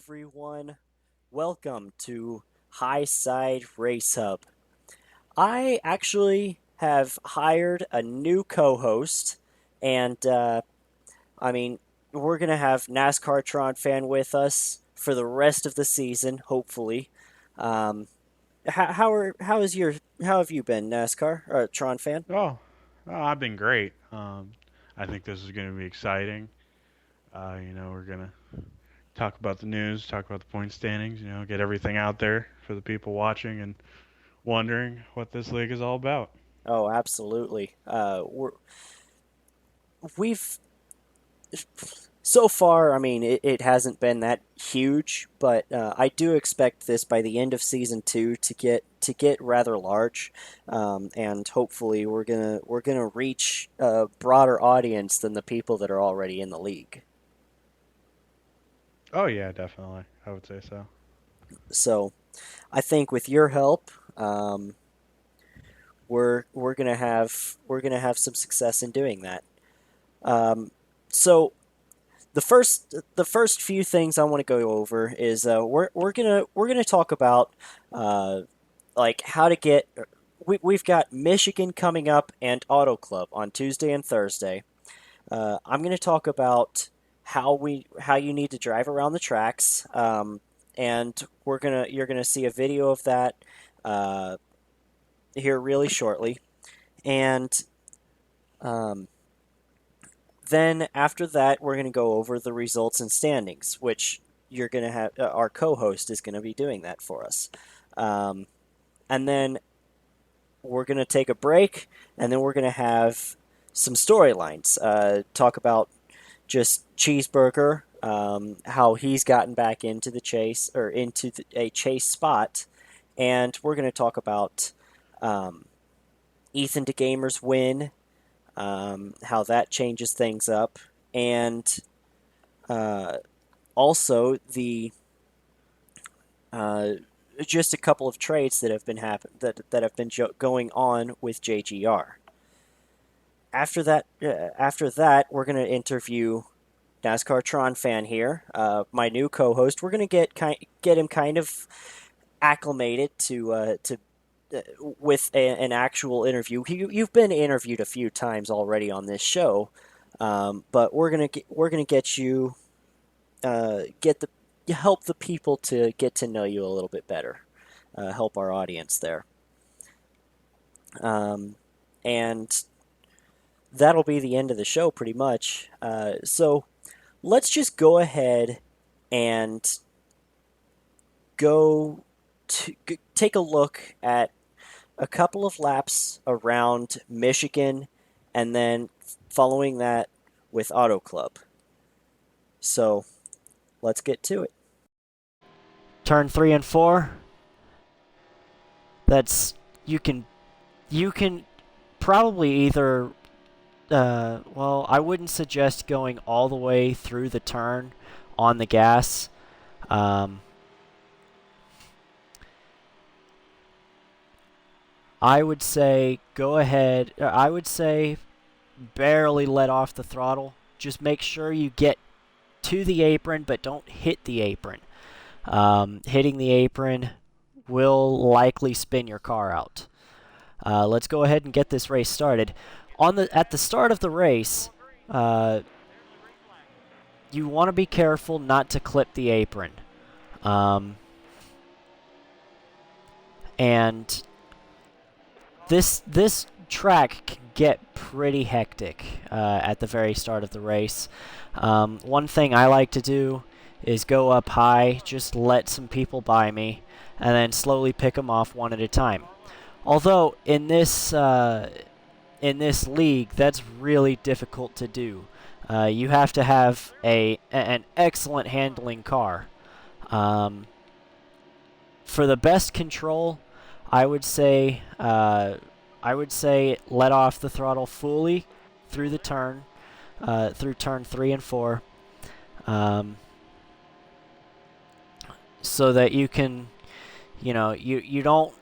everyone. Welcome to High Side Race Hub. I actually have hired a new co host, and I mean, we're going to have NASCAR Tron fan with us for the rest of the season, hopefully. Um, how have you been, NASCAR or Tron fan? I've been great. I think this is going to be exciting. We're going to talk about the news, talk about the point standings, get everything out there for the people watching and wondering what this league is all about. Oh, absolutely. We've so far, I mean, it hasn't been that huge, but I do expect this by the end of season two to get rather large, and hopefully we're gonna reach a broader audience than the people that are already in the league. Oh, yeah, definitely. I would say so. So I think with your help, we're gonna have some success in doing that. So the first few things I want to go over is we're gonna talk about uh, like how to get. We've got Michigan coming up and Auto Club on Tuesday and Thursday. I'm gonna talk about how you need to drive around the tracks, and you're gonna see a video of that uh, here really shortly, and um, then after that, we're going to go over the results and standings, which you're going to have our co-host is going to be doing that for us. Um, and then we're going to take a break, and then we're going to have some storylines. Talk about just Cheeseburger, how he's gotten back into the chase or into a chase spot, and we're going to talk about um, Ethan DeGamer's win, how that changes things up, and uh, also the uh, just a couple of trades that have been that have been going on with JGR. After that, we're going to interview NASCAR Tron fan here, my new co-host. We're going to get him kind of acclimated to with an actual interview. You've been interviewed a few times already on this show, but we're gonna get you get the help the people to get to know you a little bit better, help our audience there, um, and that'll be the end of the show pretty much. So let's just go ahead and go take a look at a couple of laps around Michigan, and then following that with Auto Club. So let's get to it. Turn 3 and 4. That's you can probably either well, I wouldn't suggest going all the way through the turn on the gas. Um, I would say go ahead. I would say barely let off the throttle. Just make sure you get to the apron, but don't hit the apron. Hitting the apron will likely spin your car out. Let's go ahead and get this race started. At the start of the race, uh, you want to be careful not to clip the apron, um, and this track can get pretty hectic at the very start of the race. One thing I like to do is go up high, just let some people by me, and then slowly pick them off one at a time. Although in this league, that's really difficult to do. You have to have an excellent handling car. Um, for the best control, I would say let off the throttle fully through the turn, through turn 3 and 4, um, so that you can, you don't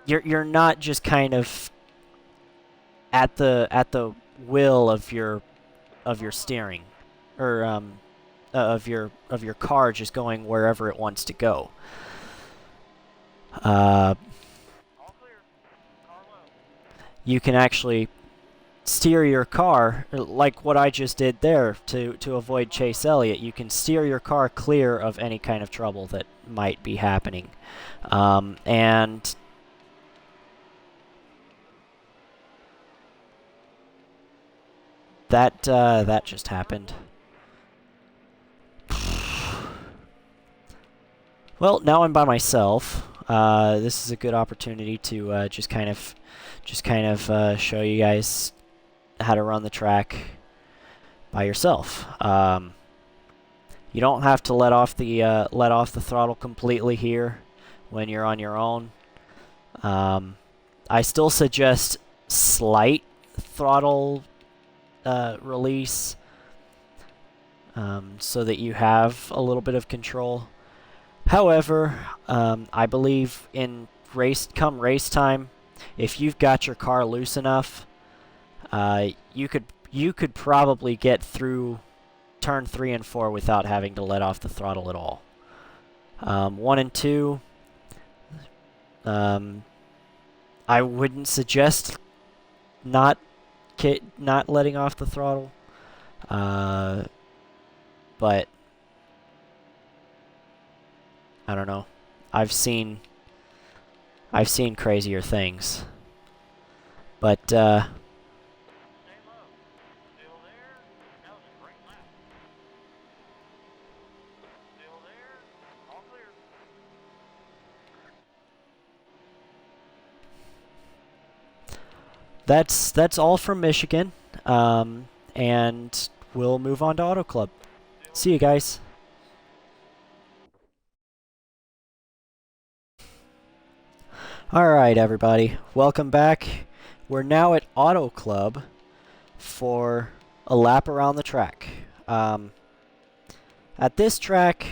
you're not just kind of at the will of your steering, or of your car just going wherever it wants to go. Uh, you can actually steer your car like what I just did there to avoid Chase Elliott. You can steer your car clear of any kind of trouble that might be happening, and that just happened. Well, now I'm by myself. This is a good opportunity to just kind of show you guys how to run the track by yourself. You don't have to let off the throttle completely here when you're on your own. I still suggest slight throttle release so that you have a little bit of control. However, I believe in come race time, if you've got your car loose enough, you could probably get through turn 3 and 4 without having to let off the throttle at all. 1 and 2, I wouldn't suggest not letting off the throttle, but I don't know. I've seen crazier things, but that's all from Michigan, and we'll move on to Auto Club. See you guys. Alright, everybody. Welcome back. We're now at Auto Club for a lap around the track. At this track,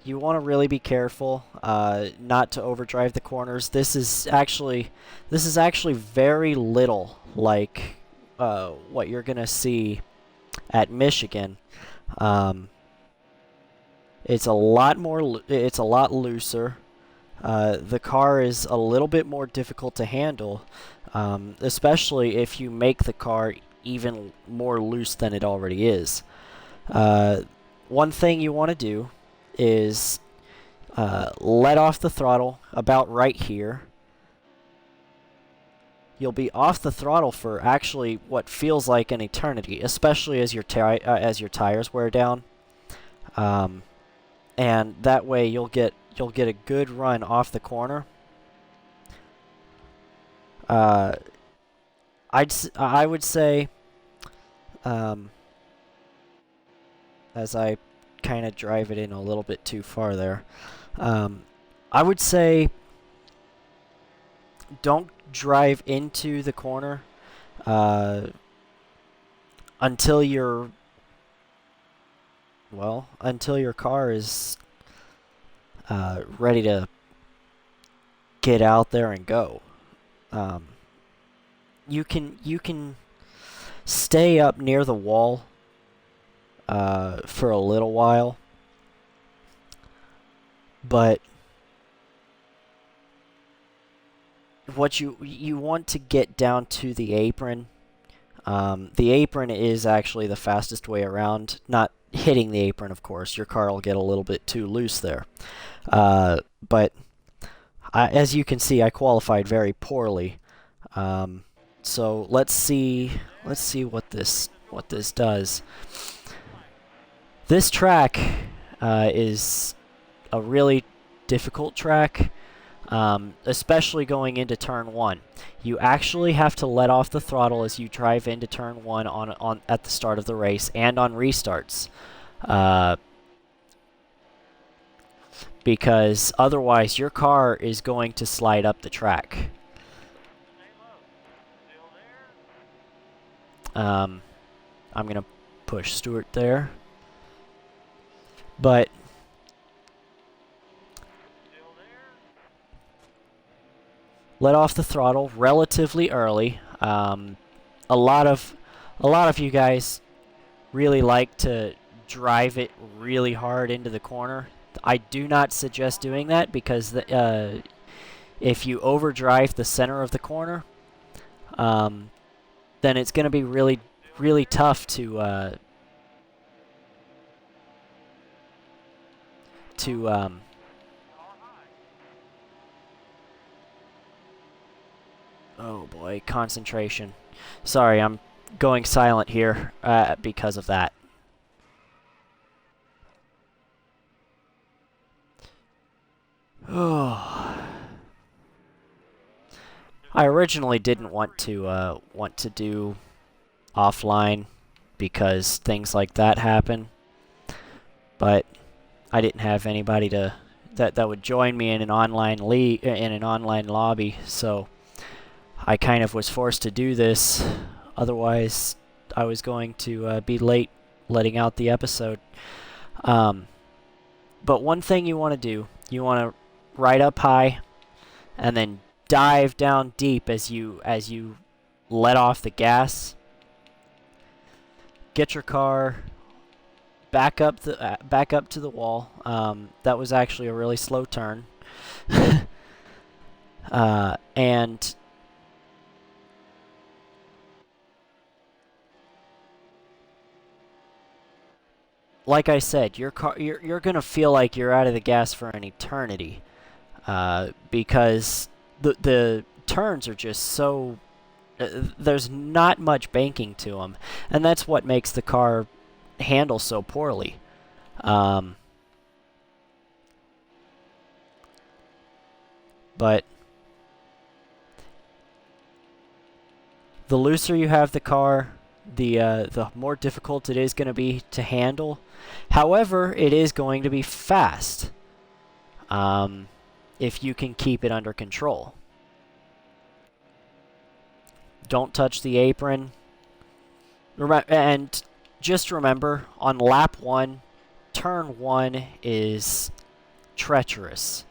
you want to really be careful not to overdrive the corners. This is actually very little like what you're gonna see at Michigan. It's a lot looser. The car is a little bit more difficult to handle, especially if you make the car even more loose than it already is. One thing you want to do is let off the throttle about right here. You'll be off the throttle for actually what feels like an eternity, especially as your tires wear down. And that way you'll get a good run off the corner. I would say, as I kind of drive it in a little bit too far there, I would say don't drive into the corner until your car is ready to get out there and go. You can stay up near the wall for a little while, but what you want to get down to the apron. The apron is actually the fastest way around. Not hitting the apron, of course. Your car will get a little bit too loose there. But as you can see, I qualified very poorly. So let's see what this does. This track is a really difficult track, especially going into turn 1. You actually have to let off the throttle as you drive into turn 1 on at the start of the race and on restarts. Because otherwise your car is going to slide up the track. I'm going to push Stewart there. But let off the throttle relatively early. A lot of you guys really like to drive it really hard into the corner. I do not suggest doing that because if you overdrive the center of the corner, um, then it's going to be really, really tough to. Oh boy, concentration. Sorry, I'm going silent here because of that. Oh. I originally didn't want to do offline because things like that happen, but I didn't have anybody that would join me in an online lobby, so I kind of was forced to do this. Otherwise, I was going to be late letting out the episode. Um, but one thing you want to do, you want to ride up high and then dive down deep as you let off the gas. Get your car back up to the wall. That was actually a really slow turn, and like I said, you're gonna feel like you're out of the gas for an eternity, because the turns are just so. There's not much banking to them, and that's what makes the car handle so poorly. Um, but the looser you have the car, the more difficult it is going to be to handle. However, it is going to be fast, um, if you can keep it under control. Don't touch the apron. And just remember, on lap 1, turn 1 is treacherous.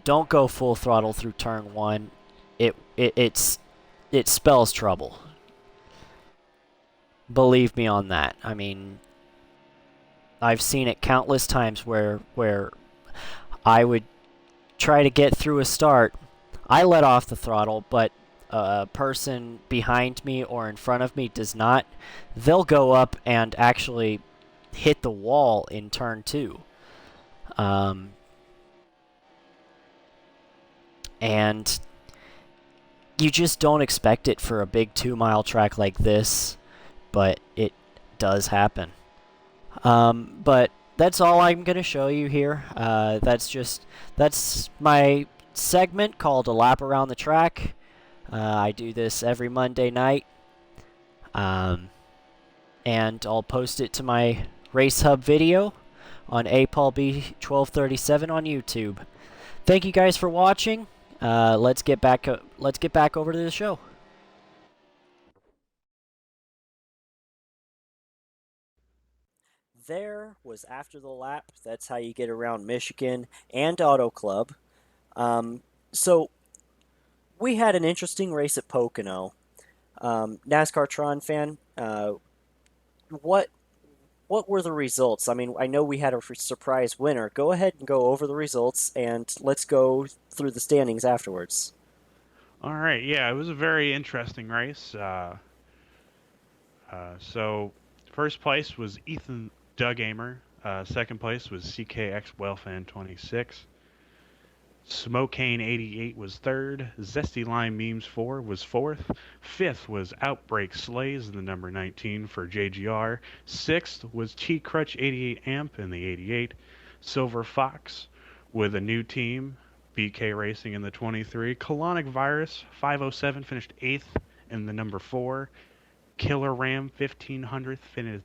Don't go full throttle through turn 1. It spells trouble. Believe me on that. I mean, I've seen it countless times where I would try to get through a start. I let off the throttle, but a person behind me or in front of me does not. They'll go up and actually hit the wall in turn 2. Um, and you just don't expect it for a big 2-mile track like this, but it does happen. But that's all I'm going to show you here. That's my segment called A Lap Around the Track. I do this every Monday night. Um, and I'll post it to my Race Hub video on APaulB1237 on YouTube. Thank you guys for watching. Let's get back over to the show. There was after the lap. That's how you get around Michigan and Auto Club. Um, so we had an interesting race at Pocono. NASCAR Tron fan, what what were the results? I mean, I know we had a surprise winner. Go ahead and go over the results, and let's go through the standings afterwards. All right, yeah, it was a very interesting race. So, first place was Ethan Duggamer. Second place was CKX Wellfan 26. Smokane 88 was third. Zesty Lime Memes 4 was fourth. Fifth was Outbreak Slays in the number 19 for JGR. Sixth was T Crutch 88 Amp in the 88. Silver Fox with a new team, BK Racing in the 23. Colonic Virus 507 finished eighth in the number 4. Killer Ram 1500th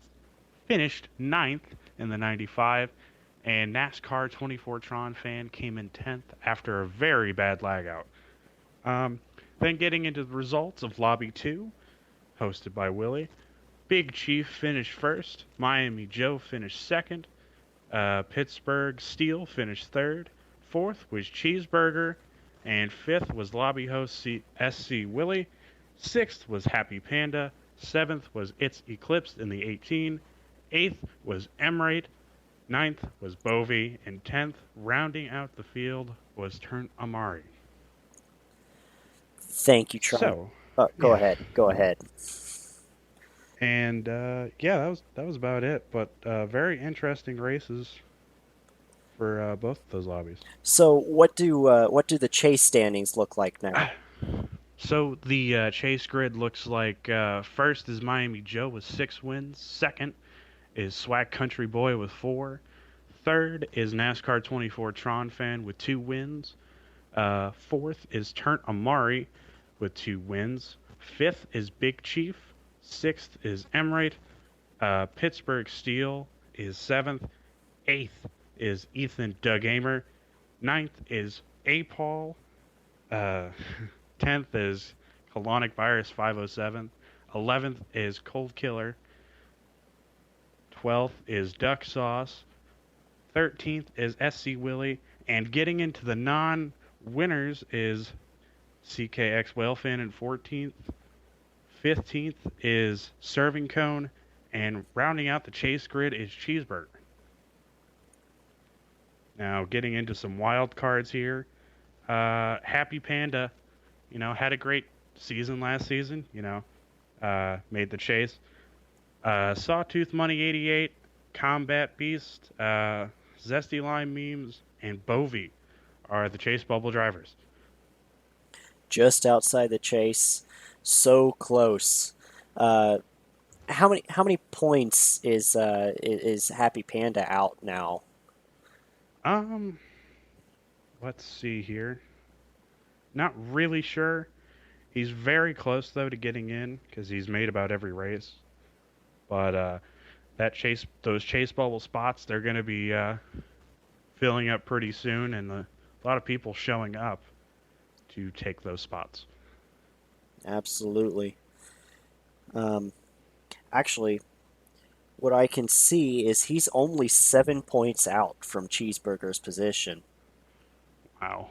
finished ninth in the 95, and NASCAR 24 Tron fan came in 10th after a very bad lag out. Then getting into the results of Lobby 2, hosted by Willie. Big Chief finished first. Miami Joe finished second. Pittsburgh Steel finished third. Fourth was Cheeseburger. And fifth was Lobby host SC Willie. Sixth was Happy Panda. Seventh was It's Eclipsed in the 18. 8th was Emerate. Ninth was Bovey. And 10th, rounding out the field, was Turn Amari. Thank you, Tron. So, Go yeah. ahead. Go ahead. And yeah, that was about it. But very interesting races for both of those lobbies. So, what do the chase standings look like now? So the chase grid looks like first is Miami Joe with 6 wins. Second is Swag Country Boy with 4. Third is NASCAR 24 tronfan with 2 wins. Fourth is Turnt Amari with 2 wins. Fifth is Big Chief. Sixth is Emerate. Pittsburgh Steel is seventh. Eighth is Ethan Duggamer. Ninth is A Paul. Uh, 10th is Colonic Virus 507. 11th is Cold Killer. 12th is Duck Sauce. 13th is SC Willie. And getting into the non winners is CKX Whalefin in 14th. 15th is Serving Cone. And rounding out the chase grid is Cheeseburger. Now, getting into some wild cards here. Happy Panda, had a great season last season, made the chase. Sawtooth Money 88, Combat Beast, Zesty Lime Memes, and Bovey are the chase bubble drivers. Just outside the chase, so close. Uh, how many points is Happy Panda out now? Um, let's see here. Not really sure. He's very close though to getting in because he's made about every race. But those chase bubble spots, they're going to be filling up pretty soon, and a lot of people showing up to take those spots. Absolutely. Um, Actually, what I can see is he's only 7 points out from Cheeseburger's position, Wow.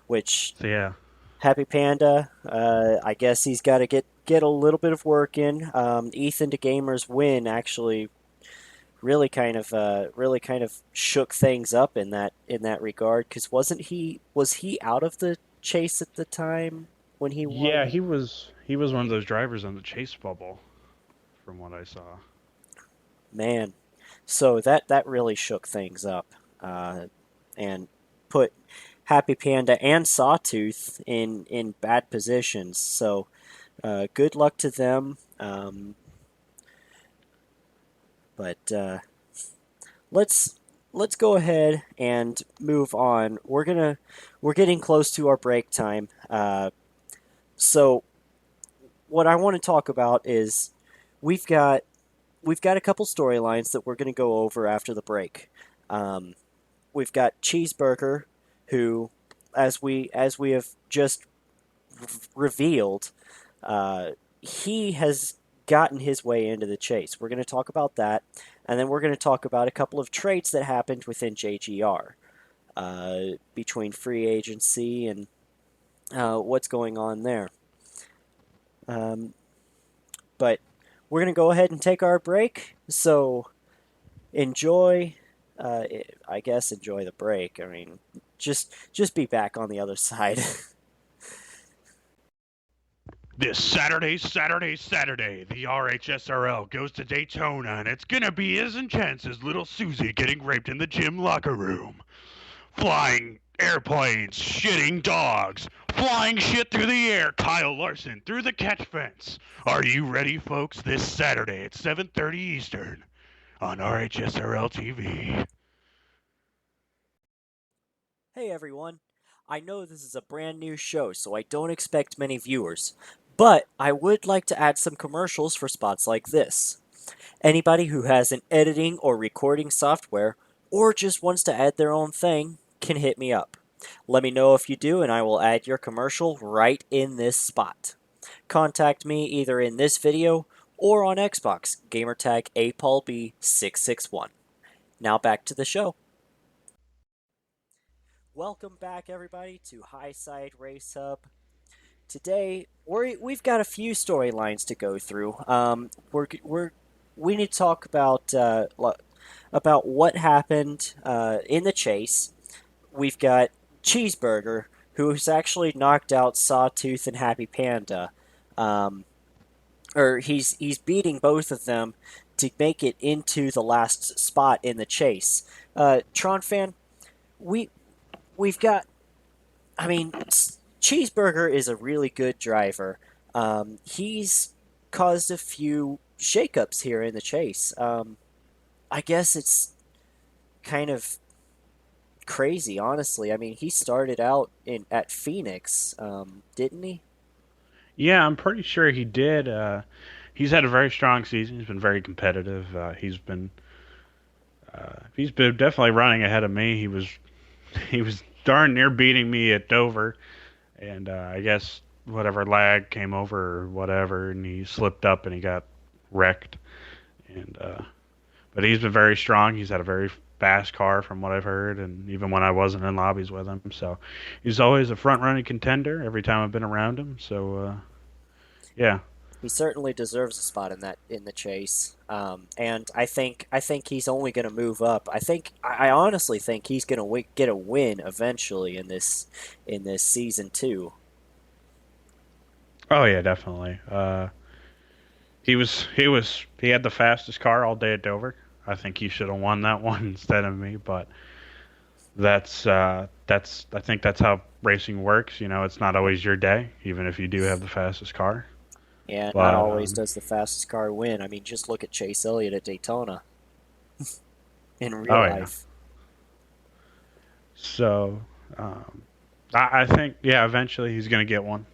which So yeah, Happy Panda, I guess he's got to get a little bit of work in. Ethan DeGamer's win actually really kind of shook things up in that regard because was he out of the chase at the time when he yeah, won? he was one of those drivers on the chase bubble, from what I saw. Man, so that really shook things up, uh, and put Happy Panda and Sawtooth in bad positions. So good luck to them. But let's let's go ahead and move on. We're getting close to our break time. So what I want to talk about is we've got we've got a couple storylines that we're going to go over after the break. Um, we've got Cheeseburger, who, as we have just revealed, uh, he has gotten his way into the chase. We're going to talk about that, and then we're going to talk about a couple of traits that happened within JGR between free agency and what's going on there. Um, but we're going to go ahead and take our break. So enjoy, I guess, enjoy the break. I mean, just be back on the other side. This Saturday, the RHSRL goes to Daytona, and it's gonna be as intense as little Susie getting raped in the gym locker room. Flying airplanes, shitting dogs, flying shit through the air, Kyle Larson through the catch fence. Are you ready, folks? This Saturday at 7:30 Eastern on RHSRL TV. Hey everyone, I know this is a brand new show, so I don't expect many viewers, but I would like to add some commercials for spots like this. Anybody who has an editing or recording software, or just wants to add their own thing, can hit me up. Let me know if you do, and I will add your commercial right in this spot. Contact me either in this video or on Xbox, gamertag APaulB661. Now back to the show. Welcome back, everybody, to Highside Race Hub. Today, we've got a few storylines to go through. we need to talk about what happened in the chase. We've got Cheeseburger, who's actually knocked out Sawtooth and Happy Panda. Um, or he's beating both of them to make it into the last spot in the chase. Tronfan, we we've got. I mean, Cheeseburger is a really good driver. He's caused a few shakeups here in the chase. I guess it's kind of crazy, honestly. I mean, he started out in at Phoenix, didn't he? Yeah, I'm pretty sure he did. He's had a very strong season. He's been very competitive. He's been definitely running ahead of me. He was darn near beating me at Dover, and I guess whatever lag came over or whatever, and he slipped up and he got wrecked. And but he's been very strong. He's had a very fast car from what I've heard, and even when I wasn't in lobbies with him, so he's always a front running contender every time I've been around him. So yeah. He certainly deserves a spot in the chase. And I think he's only going to move up. I honestly think he's going to get a win eventually in this season too. Oh yeah, definitely. He had the fastest car all day at Dover. I think he should have won that one instead of me, but that's I think that's how racing works. You know, it's not always your day, even if you do have the fastest car. Yeah, not But always does the fastest car win. I mean, just look at Chase Elliott at Daytona in real oh yeah, life. so um, I think yeah, eventually he's gonna get one.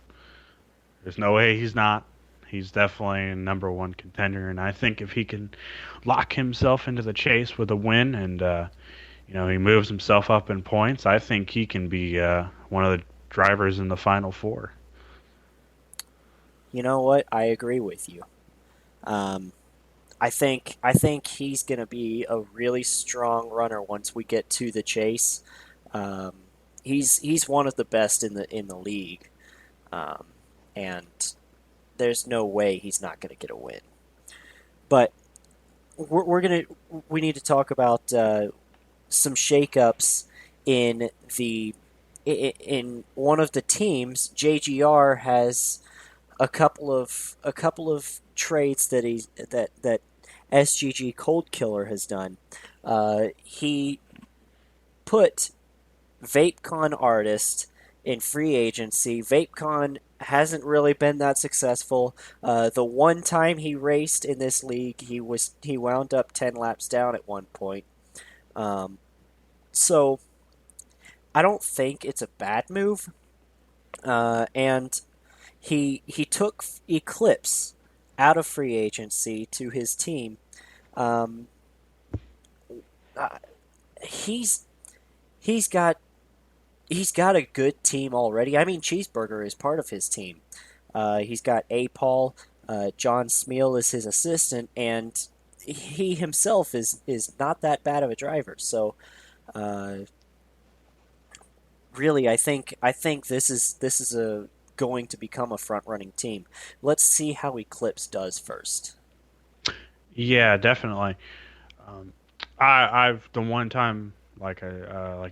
There's no way he's not. He's definitely a number one contender, and I think if he can lock himself into the chase with a win and he moves himself up in points. I think he can be one of the drivers in the final four. You know what? I agree with you. Um, I think he's going to be a really strong runner once we get to the chase. Um, he's one of the best in the league, um, and there's no way he's not going to get a win. But we need to talk about some shakeups in the in one of the teams. JGR has a couple of trades that SGG Cold Killer has done. He put VapeCon artist in free agency. VapeCon hasn't really been that successful. The one time he raced in this league, he wound up 10 laps down at one point. Um, so I don't think it's a bad move. And he took Eclipse out of free agency to his team. Um, uh, he's he's got he's got a good team already. I mean, Cheeseburger is part of his team. He's got A. Paul, John Smeal is his assistant, and he himself is not that bad of a driver. So, uh, really, I think this is a going to become a front running team. Let's see how Eclipse does first. Yeah, definitely. Um, I've the one time like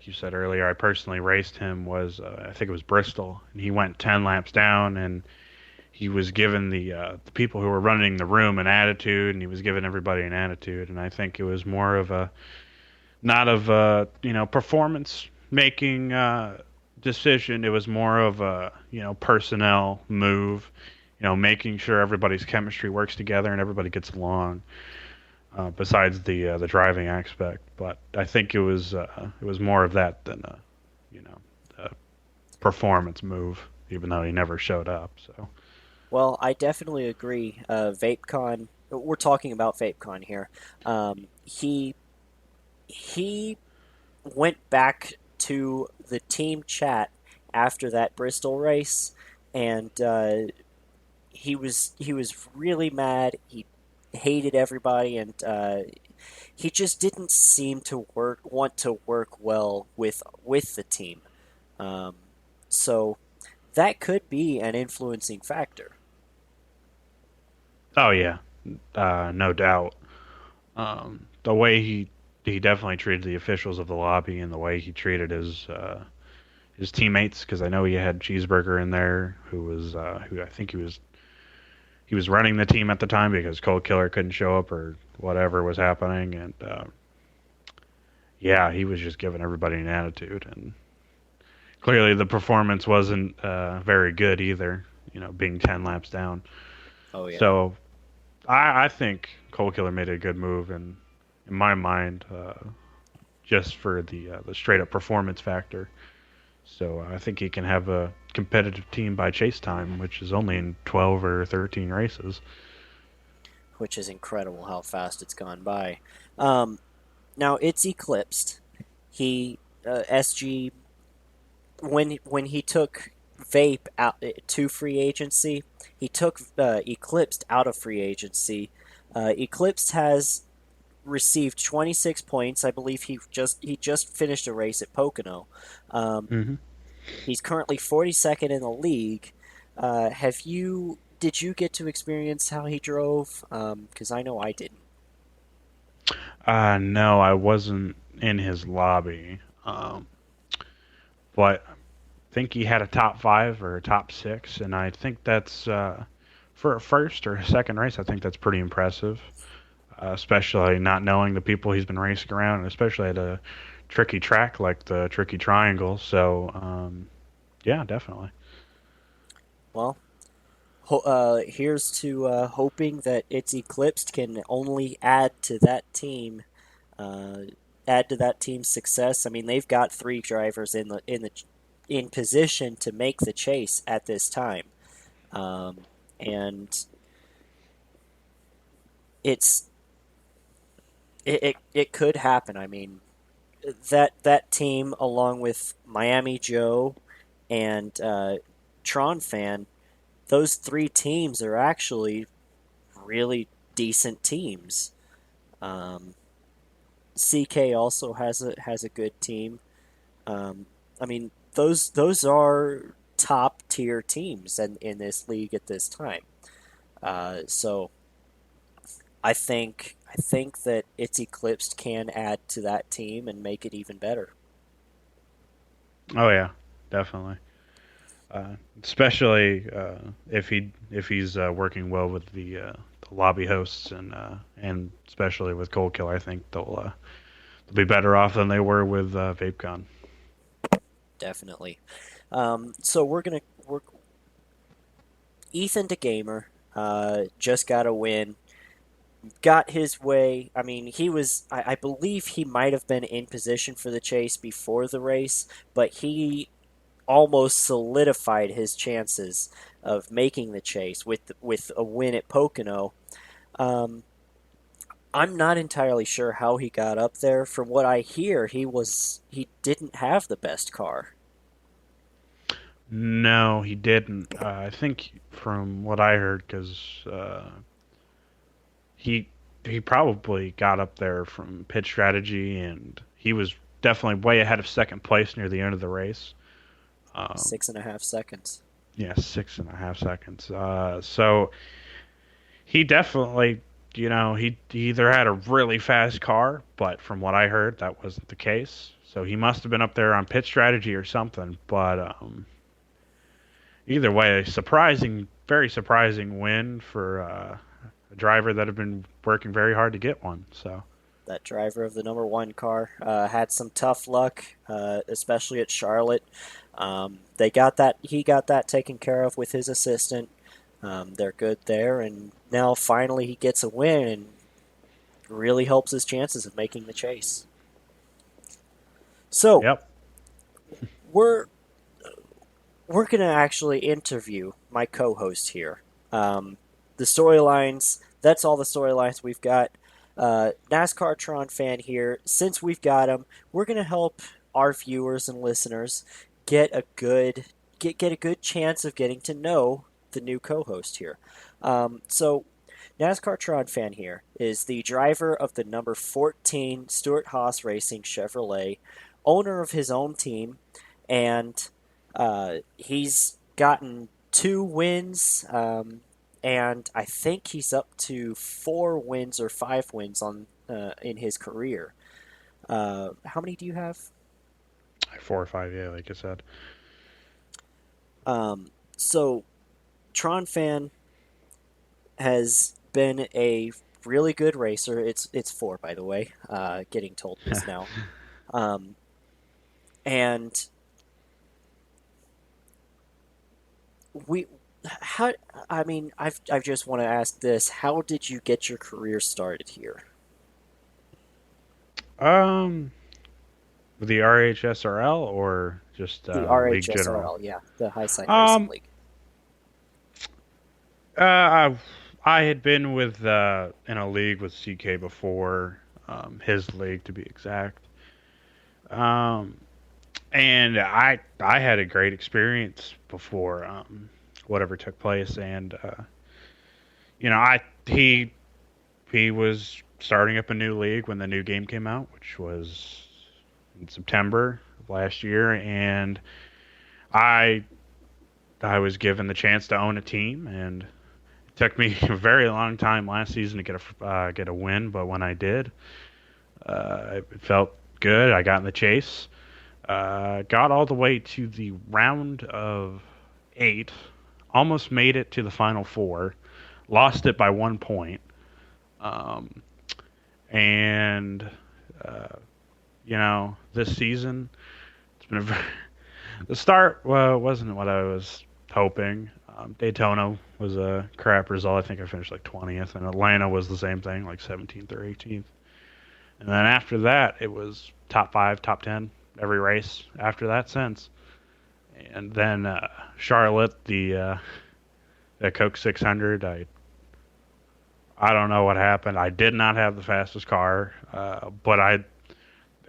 you said earlier, I personally raced him was I think it was Bristol, and he went 10 laps down, and he was giving the people who were running the room an attitude, and he was giving everybody an attitude, and I think it was more of a not of a performance making decision. It was more of a personnel move. Making sure everybody's chemistry works together and everybody gets along. Besides the driving aspect, but I think it was more of that than you know a performance move. Even though he never showed up, so Well, I definitely agree. VapeCon. We're talking about VapeCon here. He went back to the team chat after that Bristol race, and he was really mad. He hated everybody, and he just didn't seem to want to work well with the team. Um, so that could be an influencing factor. oh yeah, no doubt. The way he definitely treated the officials of the lobby and the way he treated his teammates, because I know he had Cheeseburger in there who I think he was running the team at the time because Cold Killer couldn't show up or whatever was happening, and yeah, he was just giving everybody an attitude, and clearly the performance wasn't very good either. Being 10 laps down. Oh yeah. So I think Cold Killer made a good move, and in my mind, just for the straight up performance factor. So I think he can have a competitive team by chase time, which is only in 12 or 13 races. Which is incredible how fast it's gone by. Um, Now it's eclipsed. He SG when he took Vape out to free agency, he took Eclipsed out of free agency. Eclipsed has received 26 points. I believe he just finished a race at Pocono. Um, Hmm. he's currently 42nd in the league. Have you? Did you get to experience how he drove? Because I know I didn't. No, I wasn't in his lobby, but I think he had a top five or a top six, and I think that's for a first or a second race. I think that's pretty impressive, especially not knowing the people he's been racing around, and especially at a tricky track like the Tricky Triangle. So, yeah, definitely. Well, here's to hoping that it's Eclipsed can only uh, add to that team's success. I mean, they've got three drivers in position to make the chase at this time, and it's it could happen. I mean, that team along with Miami Joe and tronfan, those three teams are actually really decent teams. Um, CK also has a good team. I mean, those are top tier teams in this league at this time. So I think that it's Eclipsed can add to that team and make it even better. Oh yeah, definitely. Especially if he's working well with the lobby hosts and especially with Cold Killer, I think they'll be better off than they were with VapeCon. Definitely. So we're Ethan DeGamer just got a win, got his way. I mean, I believe he might have been in position for the chase before the race, but he almost solidified his chances of making the chase with a win at Pocono. Um, I'm not entirely sure how he got up there. From what I hear, he didn't have the best car. No, he didn't. I think from what I heard, because he he probably got up there from pit strategy, and he was definitely way ahead of second place near the end of the race. Um, 6.5 seconds. yeah, 6.5 seconds. So he definitely, he either had a really fast car, but from what I heard, that wasn't the case. So he must have been up there on pit strategy or something. But either way, a surprising, very surprising win for a driver that had been working very hard to get one. So, That driver of the number one car had some tough luck, especially at Charlotte. They got that he got that taken care of with his assistant. They're good there, and now finally he gets a win and really helps his chances of making the chase. So yep. we're we're gonna actually interview my co-host here. The storylines. That's all the storylines we've got. NASCAR Tron fan here. Since we've got him, we're gonna help our viewers and listeners get a good get a good chance of getting to know the new co-host here. So NASCAR Tron fan here is the driver of the number 14 Stuart Haas Racing Chevrolet, owner of his own team, and he's gotten 2 wins, and I think he's up to 4 wins or 5 wins on in his career. How many do you have? Like 4 or 5, yeah, like I said. So tronfan has been a really good racer. It's four, by the way. Getting told this now. Um, and we how I mean I just want to ask this: how did you get your career started here? um, with the RHSRL or just The league general? RHSRL, yeah, the High Sign Racing Um, League. I I had been with in a league with CK before, his league to be exact. Um, and I had a great experience before whatever took place, and you know he was starting up a new league when the new game came out, which was in September of last year, and I I was given the chance to own a team, and it took me a very long time last season to get a win, but when I did, it felt good. I got in the chase, got all the way to the round of 8, almost made it to the final 4, lost it by 1 point, um, and uh, this season it's been the start wasn't what I was hoping. Daytona was a crap result. I think I finished like 20th, and Atlanta was the same thing, like 17th or 18th. And then after that, it was top 5, top 10 every race after that since. And then Charlotte, the Coke 600, I don't know what happened. I did not have the fastest car, but I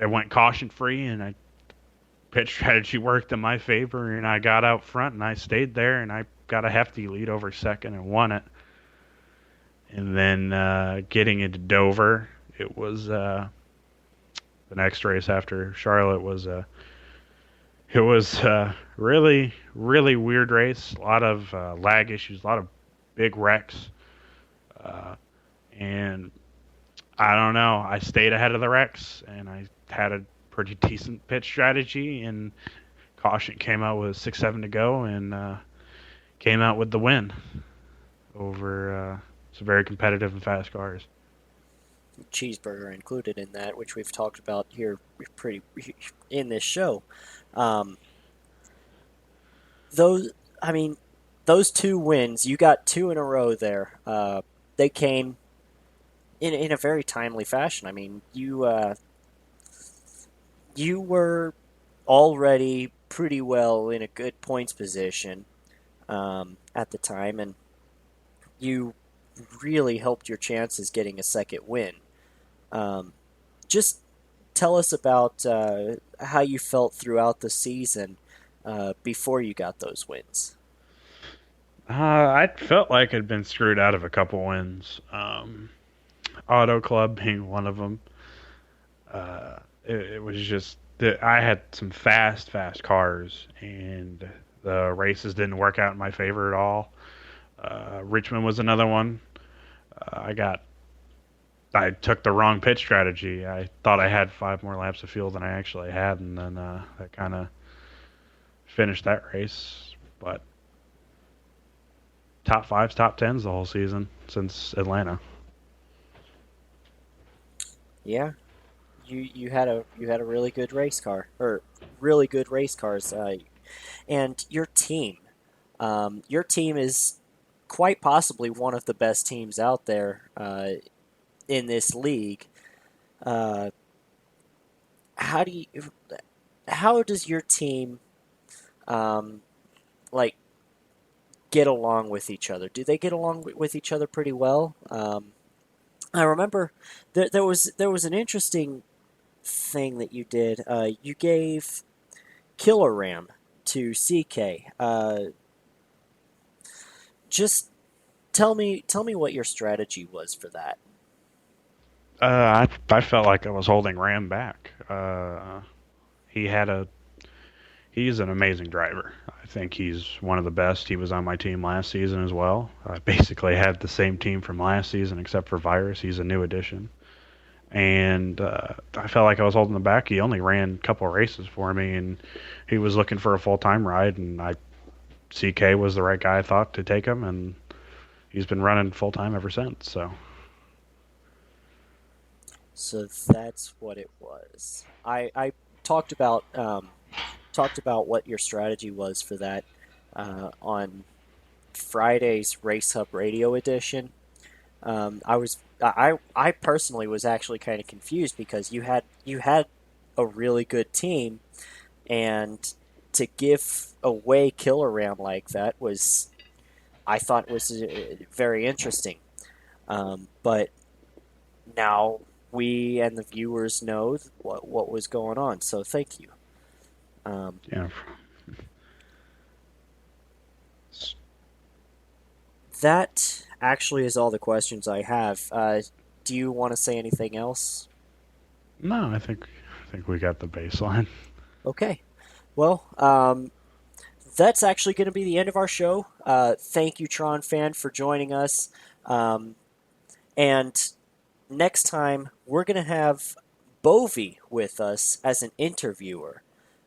went caution free, and I pitch strategy worked in my favor, and I got out front, and I stayed there, and I got a hefty lead over second and won it. And then getting into Dover, it was the next race after Charlotte was it was a really weird race. A lot of lag issues, a lot of big wrecks, uh, and I don't know. I stayed ahead of the wrecks, and I had a pretty decent pitch strategy, and caution came out with 6-7 to go, and came out with the win over some very competitive and fast cars. Cheeseburger included in that, which we've talked about here pretty in this show. Um, those, I mean, those two wins, you got two in a row there. They came in a very timely fashion. I mean, you were already pretty well in a good points position at the time, and you really helped your chances getting a second win. Um, just tell us about how you felt throughout the season before you got those wins. I felt like I'd been screwed out of a couple wins. Auto Club being one of them. It was just that I had some fast cars, and the races didn't work out in my favor at all. Richmond was another one. I took the wrong pitch strategy. I thought I had 5 more laps of fuel than I actually had, and then that kind of finished that race. But top fives, top tens the whole season since Atlanta. Yeah, you had a really good race car or really good race cars, and your team is quite possibly one of the best teams out there in this league. Uh, how do you how does your team um, like get along with each other? Do they get along with each other pretty well? I remember there was an interesting thing that you did. You gave Killer Ram to CK. Just tell me what your strategy was for that. I felt like I was holding Ram back. He had a he's an amazing driver. I think he's one of the best. He was on my team last season as well. I basically had the same team from last season except for Virus. He's a new addition, and I felt like I was holding him back. He only ran a couple of races for me, and he was looking for a full time ride, and I CK was the right guy I thought to take him, and he's been running full time ever since. So So that's what it was. I talked about talked about what your strategy was for that on Friday's Race Hub Radio edition. I personally was actually kind of confused because you had a really good team, and to give away Killer Ram like that was, I thought, was very interesting. But now we and the viewers know what was going on. So thank you. Um, yeah, that actually is all the questions I have. Do you want to say anything else? no, I think we got the baseline. Okay. Well, that's actually going to be the end of our show. Thank you, Tron fan, for joining us. Um, and next time, we're going to have Bovey with us as an interviewer.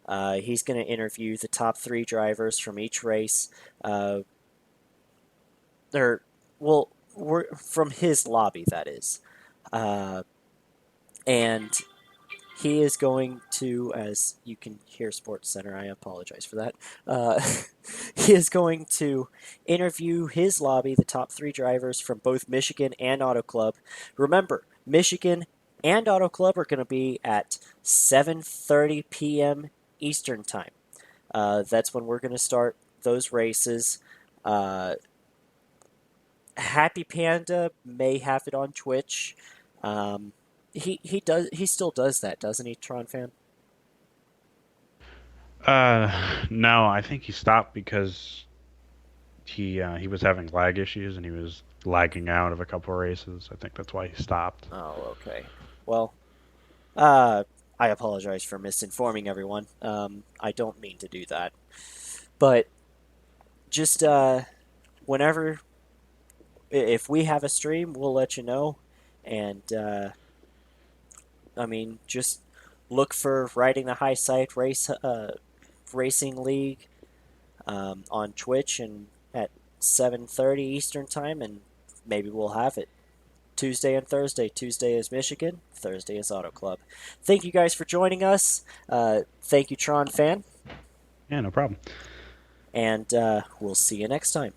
He's going to interview the top three drivers from each race. Uh, or, well, we're from his lobby, that is. Uh, and he is going to, as you can hear Sports Center, I apologize for that. Uh, he is going to interview his lobby, the top three drivers from both Michigan and Auto Club. Remember, Michigan and Auto Club are going to be at 7:30 p.m. Eastern Time. That's when we're going to start those races. Uh, Happy Panda may have it on Twitch. Um, he still does that, doesn't he, Tron fan? No, I think he stopped because he was having lag issues and he was lagging out of a couple of races. I think that's why he stopped. Oh, okay. Well, uh, I apologize for misinforming everyone. I don't mean to do that, but just whenever, if we have a stream, we'll let you know. And I mean, just look for Riding the High Side Racing League on Twitch and at 7:30 Eastern Time, and maybe we'll have it. Tuesday and Thursday. Tuesday is Michigan. Thursday is Auto Club. Thank you guys for joining us. Thank you, Tron fan, Yeah, no problem. and we'll see you next time.